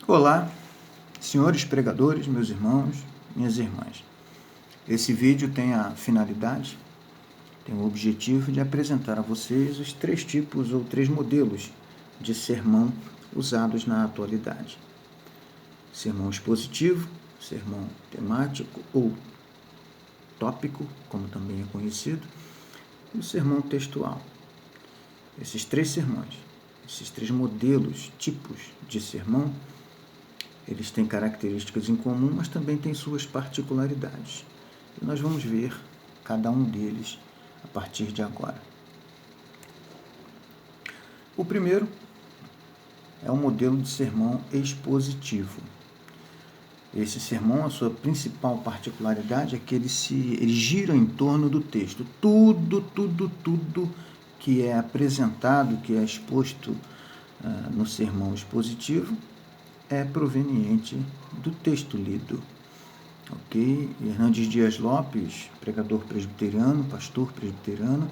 Olá, senhores pregadores, meus irmãos, minhas irmãs. Esse vídeo tem a finalidade, tem o objetivo de apresentar a vocês os 3 tipos ou 3 modelos de sermão usados na atualidade. Sermão expositivo, sermão temático ou tópico, como também é conhecido, e o sermão textual. Esses 3 sermões, esses 3 modelos, tipos de sermão, eles têm características em comum, mas também têm suas particularidades. E nós vamos ver cada um deles a partir de agora. O primeiro é o modelo de sermão expositivo. Esse sermão, a sua principal particularidade é que ele gira em torno do texto. Tudo que é apresentado, que é exposto no sermão expositivo, é proveniente do texto lido. Ok? Hernandes Dias Lopes, pregador presbiteriano, pastor presbiteriano,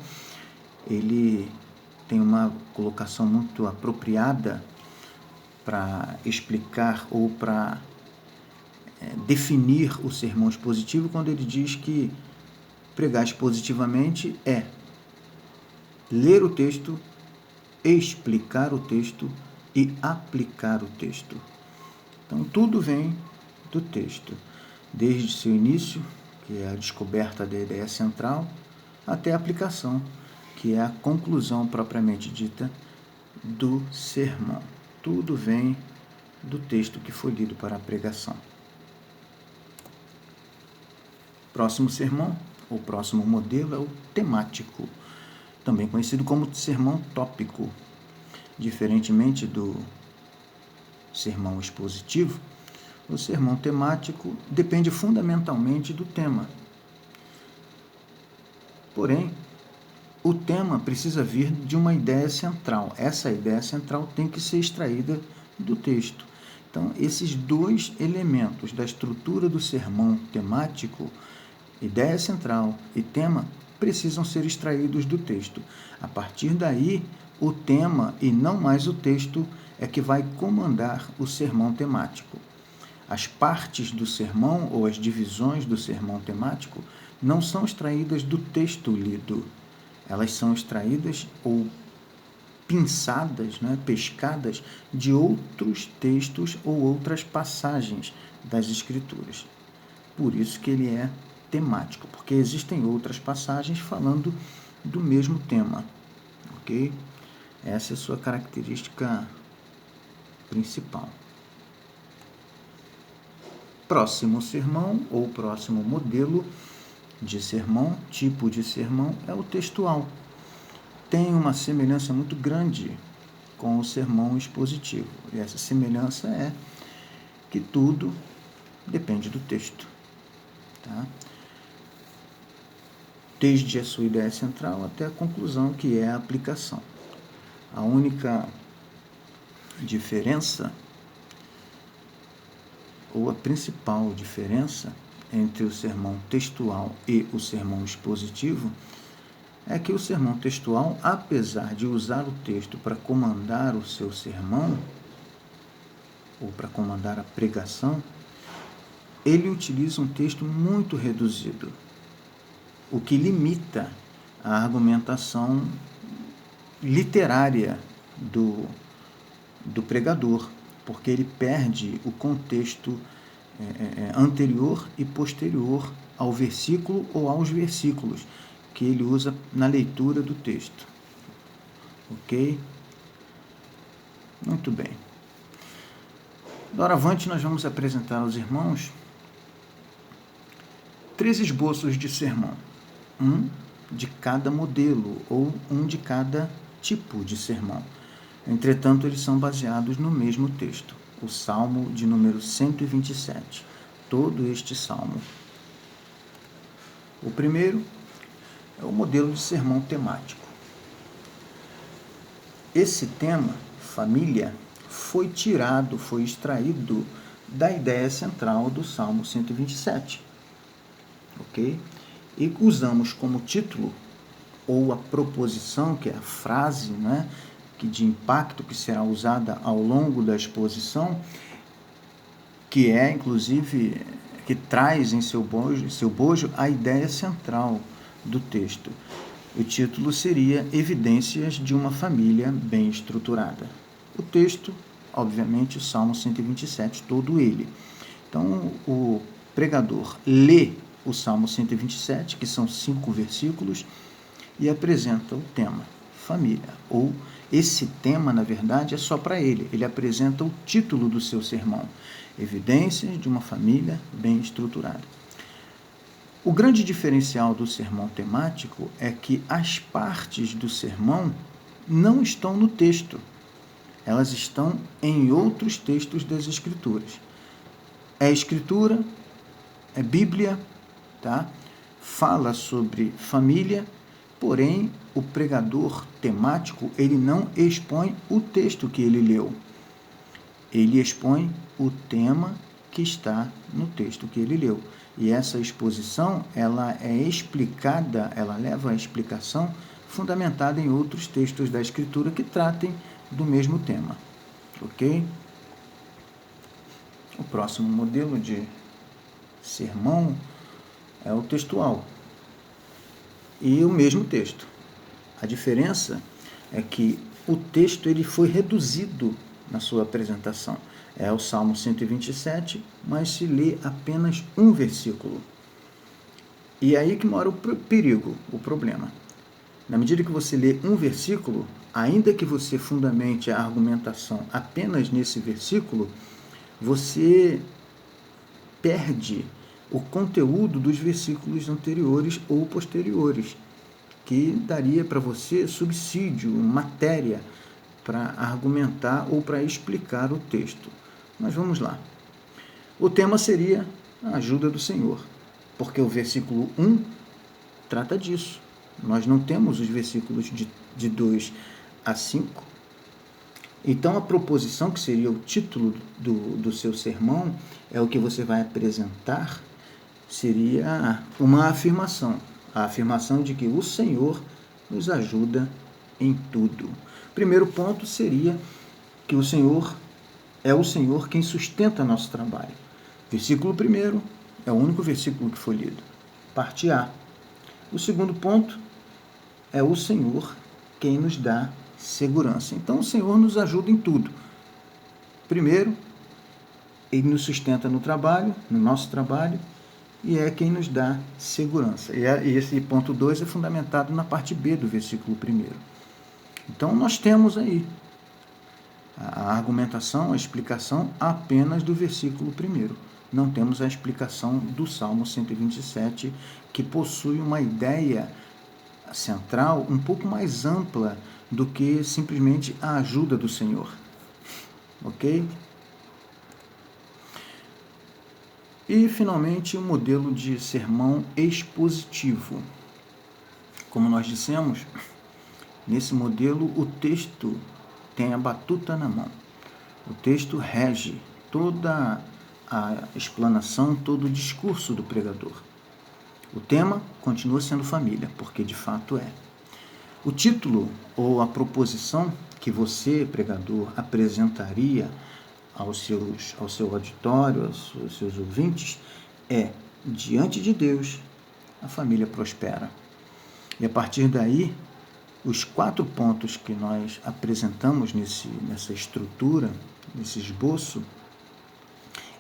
ele tem uma colocação muito apropriada para explicar ou para definir o sermão expositivo, quando ele diz que pregar expositivamente é ler o texto, explicar o texto e aplicar o texto. Então, tudo vem do texto, desde seu início, que é a descoberta da ideia central, até a aplicação, que é a conclusão propriamente dita do sermão. Tudo vem do texto que foi lido para a pregação. Próximo sermão, ou próximo modelo, é o temático, também conhecido como sermão tópico. Diferentemente do sermão expositivo, o sermão temático depende fundamentalmente do tema. Porém, o tema precisa vir de uma ideia central. Essa ideia central tem que ser extraída do texto. Então, esses 2 elementos da estrutura do sermão temático, ideia central e tema, precisam ser extraídos do texto. A partir daí, o tema e não mais o texto é que vai comandar o sermão temático. As partes do sermão ou as divisões do sermão temático não são extraídas do texto lido. Elas são extraídas ou pinçadas, pescadas de outros textos ou outras passagens das Escrituras. Por isso que ele é temático, porque existem outras passagens falando do mesmo tema. Ok? Essa é a sua característica principal. Próximo sermão, ou próximo modelo de sermão, tipo de sermão, é o textual. Tem uma semelhança muito grande com o sermão expositivo. E essa semelhança é que tudo depende do texto. Tá? Desde a sua ideia central até a conclusão, que é a aplicação. A única diferença, ou a principal diferença entre o sermão textual e o sermão expositivo, é que o sermão textual, apesar de usar o texto para comandar o seu sermão, ou para comandar a pregação, ele utiliza um texto muito reduzido, o que limita a argumentação literária do pregador, porque ele perde o contexto anterior e posterior ao versículo ou aos versículos que ele usa na leitura do texto. Ok? Muito bem. Doravante, nós vamos apresentar aos irmãos 3 esboços de sermão, um de cada modelo ou um de cada tipo de sermão. Entretanto, eles são baseados no mesmo texto, o Salmo de número 127, todo este salmo. O primeiro é o modelo de sermão temático. Esse tema, família, foi extraído da ideia central do Salmo 127. Ok? E usamos como título, ou a proposição, que é a frase, que de impacto que será usada ao longo da exposição, que é, inclusive, que traz em seu bojo a ideia central do texto. O título seria Evidências de uma Família Bem Estruturada. O texto, obviamente, o Salmo 127, todo ele. Então, o pregador lê o Salmo 127, que são 5 versículos, e apresenta o tema, família. Ou esse tema, na verdade, é só para ele. Ele apresenta o título do seu sermão, Evidências de uma Família Bem Estruturada. O grande diferencial do sermão temático é que as partes do sermão não estão no texto. Elas estão em outros textos das Escrituras. É Escritura, é Bíblia, tá? Fala sobre família, porém o pregador temático, ele não expõe o texto que ele leu. Ele expõe o tema que está no texto que ele leu. E essa exposição, ela é explicada, ela leva a explicação fundamentada em outros textos da Escritura que tratem do mesmo tema. Ok? O próximo modelo de sermão é o textual. E o mesmo texto. A diferença é que o texto ele foi reduzido na sua apresentação. É o Salmo 127, mas se lê apenas um versículo. E é aí que mora o perigo, o problema. Na medida que você lê um versículo, ainda que você fundamente a argumentação apenas nesse versículo, você perde o conteúdo dos versículos anteriores ou posteriores, que daria para você subsídio, matéria, para argumentar ou para explicar o texto. Mas vamos lá. O tema seria a ajuda do Senhor, porque o versículo 1 trata disso. Nós não temos os versículos de 2 a 5. Então, a proposição, que seria o título do seu sermão, é o que você vai apresentar, seria uma afirmação. A afirmação de que o Senhor nos ajuda em tudo. Primeiro ponto seria que o Senhor é o Senhor quem sustenta nosso trabalho. Versículo 1 é o único versículo que foi lido. Parte A. O segundo ponto é o Senhor quem nos dá segurança. Então, o Senhor nos ajuda em tudo. Primeiro, Ele nos sustenta no trabalho, no nosso trabalho, e é quem nos dá segurança. E esse ponto 2 é fundamentado na parte B do versículo 1. Então, nós temos aí a argumentação, a explicação apenas do versículo 1. Não temos a explicação do Salmo 127, que possui uma ideia central um pouco mais ampla do que simplesmente a ajuda do Senhor. Ok? E, finalmente, o modelo de sermão expositivo. Como nós dissemos, nesse modelo o texto tem a batuta na mão. O texto rege toda a explanação, todo o discurso do pregador. O tema continua sendo família, porque de fato é. O título ou a proposição que você, pregador, apresentaria ao seu auditório, aos seus ouvintes, é: diante de Deus, a família prospera. E a partir daí, os 4 pontos que nós apresentamos nessa estrutura, nesse esboço,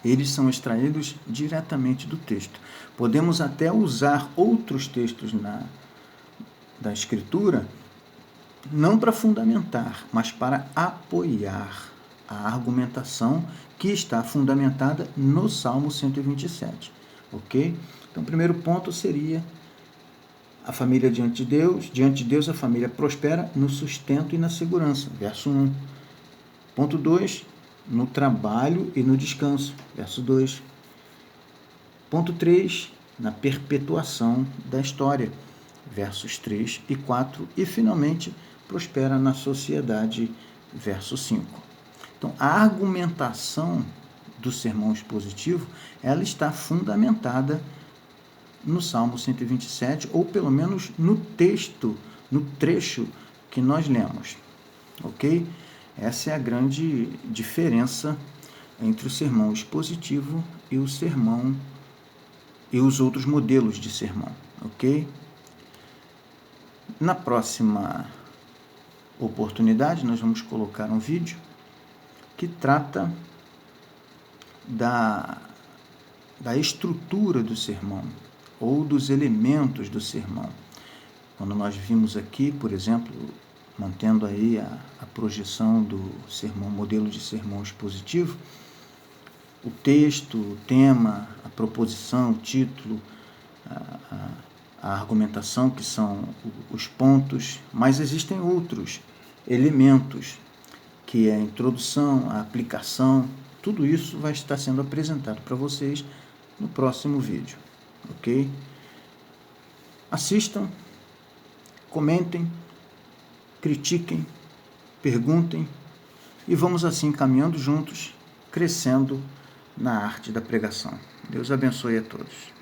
eles são extraídos diretamente do texto. Podemos até usar outros textos da Escritura, não para fundamentar, mas para apoiar a argumentação que está fundamentada no Salmo 127. Ok? Então, o primeiro ponto seria a família diante de Deus a família prospera no sustento e na segurança, verso 1. Ponto 2, no trabalho e no descanso, verso 2. Ponto 3, na perpetuação da história, versos 3 e 4. E, finalmente, prospera na sociedade, verso 5. Então, a argumentação do sermão expositivo, ela está fundamentada no Salmo 127, ou pelo menos no texto, no trecho que nós lemos. Ok? Essa é a grande diferença entre o sermão expositivo e o sermão e os outros modelos de sermão, ok? Na próxima oportunidade, nós vamos colocar um vídeo que trata da estrutura do sermão ou dos elementos do sermão. Quando nós vimos aqui, por exemplo, mantendo aí a projeção do sermão, modelo de sermão expositivo, o texto, o tema, a proposição, o título, a argumentação, que são os pontos, mas existem outros elementos, que é a introdução, a aplicação, tudo isso vai estar sendo apresentado para vocês no próximo vídeo, ok? Assistam, comentem, critiquem, perguntem e vamos assim caminhando juntos, crescendo na arte da pregação. Deus abençoe a todos.